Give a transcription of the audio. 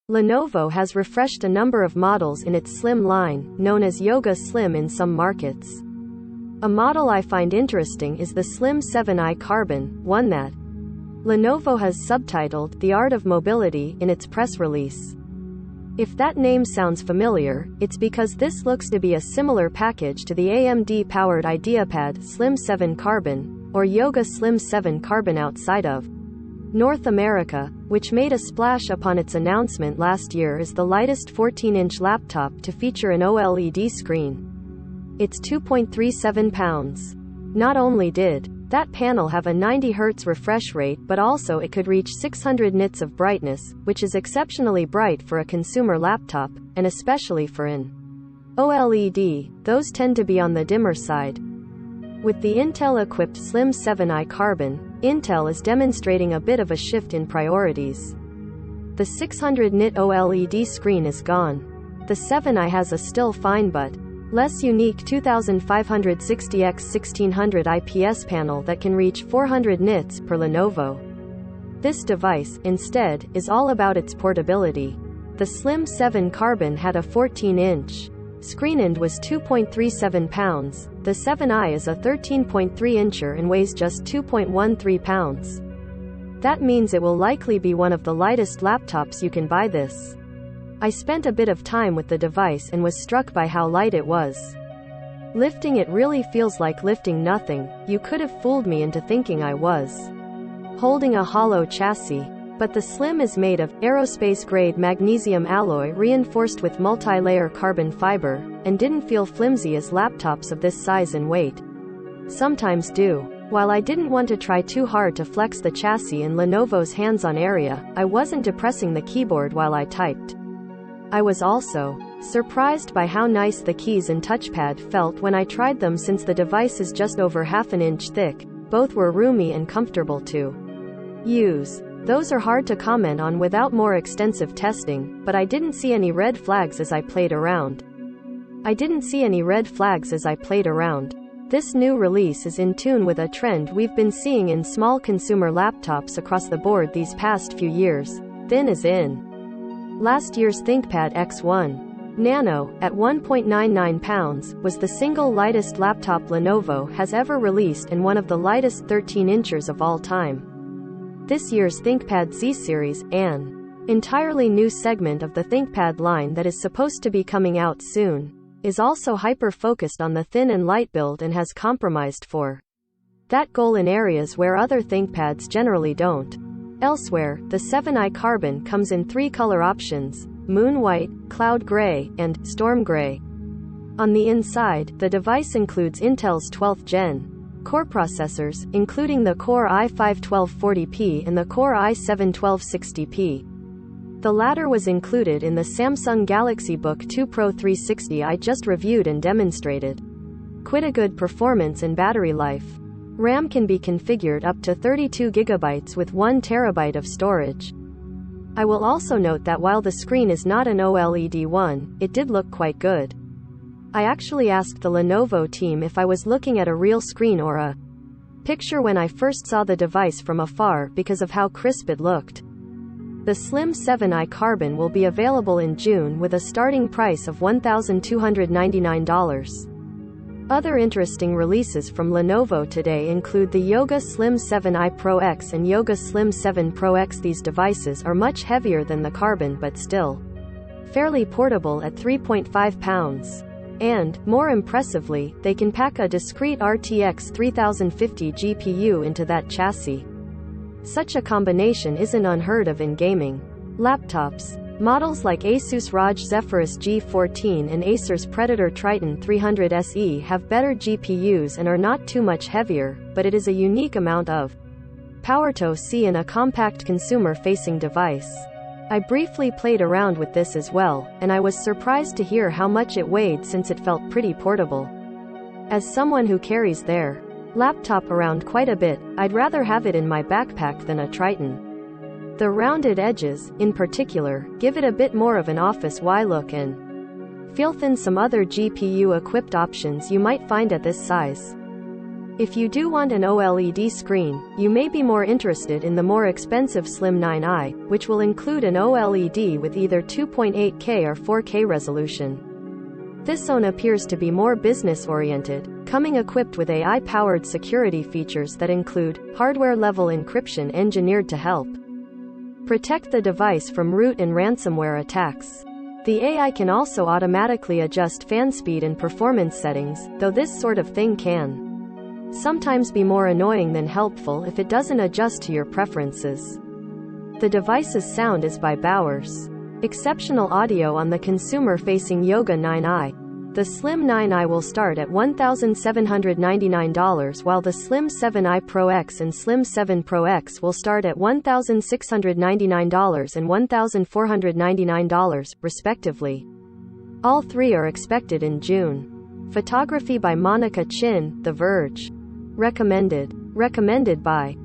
Lenovo has refreshed a number of models in its Slim line, known as Yoga Slim in some markets. A model I find interesting is the Slim 7i Carbon, one that Lenovo has subtitled The Art of Mobility in its press release. If that name sounds familiar, it's because this looks to be a similar package to the AMD-powered IdeaPad Slim 7 Carbon, or Yoga Slim 7 Carbon outside of North America, which made a splash upon its announcement last year as the lightest 14-inch laptop to feature an OLED screen. It's 2.37 pounds. Not only did that panel have a 90 Hz refresh rate, but also it could reach 600 nits of brightness, which is exceptionally bright for a consumer laptop, and especially for an OLED, those tend to be on the dimmer side. With the Intel-equipped Slim 7i Carbon, Intel is demonstrating a bit of a shift in priorities. The 600-nit OLED screen is gone. The 7i has a still fine but less unique 2560x1600 IPS panel that can reach 400 nits per Lenovo. This device, instead, is all about its portability. The Slim 7 Carbon had a 14-inch screen and was 2.37 pounds. The 7i is a 13.3-incher and weighs just 2.13 pounds. That means it will likely be one of the lightest laptops you can buy this. I spent a bit of time with the device and was struck by how light it was. Lifting it really feels like lifting nothing. You could have fooled me into thinking I was holding a hollow chassis. But the Slim is made of aerospace-grade magnesium alloy reinforced with multi-layer carbon fiber, and didn't feel flimsy as laptops of this size and weight sometimes do. While I didn't want to try too hard to flex the chassis in Lenovo's hands-on area, I wasn't depressing the keyboard while I typed. I was also surprised by how nice the keys and touchpad felt when I tried them, since the device is just over half an inch thick. Both were roomy and comfortable to use. Those are hard to comment on without more extensive testing, but I didn't see any red flags as I played around. This new release is in tune with a trend we've been seeing in small consumer laptops across the board these past few years. Thin is in. Last year's ThinkPad X1 Nano, at 1.99 pounds, was the single lightest laptop Lenovo has ever released and one of the lightest 13-inchers of all time. This year's ThinkPad Z series, an entirely new segment of the ThinkPad line that is supposed to be coming out soon, is also hyper-focused on the thin and light build and has compromised for that goal in areas where other ThinkPads generally don't. Elsewhere, the 7i Carbon comes in 3 color options: Moon White, Cloud Gray, and Storm Gray. On the inside, the device includes Intel's 12th Gen core processors, including the Core i5-1240p and the Core i7-1260p. The latter was included in the Samsung Galaxy Book 2 Pro 360 I just reviewed and demonstrated. Quite a good performance and battery life. RAM can be configured up to 32 GB with 1 TB of storage. I will also note that while the screen is not an OLED one, it did look quite good. I actually asked the Lenovo team if I was looking at a real screen or a picture when I first saw the device from afar because of how crisp it looked. The Slim 7i Carbon will be available in June with a starting price of $1,299. Other interesting releases from Lenovo today include the Yoga Slim 7i Pro X and Yoga Slim 7 Pro X. These devices are much heavier than the Carbon but still fairly portable at 3.5 pounds. And, more impressively, they can pack a discrete RTX 3050 GPU into that chassis. Such a combination isn't unheard of in gaming laptops. Models like Asus ROG Zephyrus G14 and Acer's Predator Triton 300 SE have better GPUs and are not too much heavier, but it is a unique amount of power to see in a compact consumer-facing device. I briefly played around with this as well, and I was surprised to hear how much it weighed, since it felt pretty portable. As someone who carries their laptop around quite a bit, I'd rather have it in my backpack than a Triton. The rounded edges, in particular, give it a bit more of an office-y look and feel than some other GPU-equipped options you might find at this size. If you do want an OLED screen, you may be more interested in the more expensive Slim 9i, which will include an OLED with either 2.8K or 4K resolution. This one appears to be more business-oriented, coming equipped with AI-powered security features that include hardware-level encryption engineered to help protect the device from root and ransomware attacks. The AI can also automatically adjust fan speed and performance settings, though this sort of thing can sometimes be more annoying than helpful if it doesn't adjust to your preferences. The device's sound is by Bowers. Exceptional audio on the consumer-facing Yoga 9i. The Slim 9i will start at $1,799, while the Slim 7i Pro X and Slim 7 Pro X will start at $1,699 and $1,499, respectively. All three are expected in June. Photography by Monica Chin, The Verge. Recommended by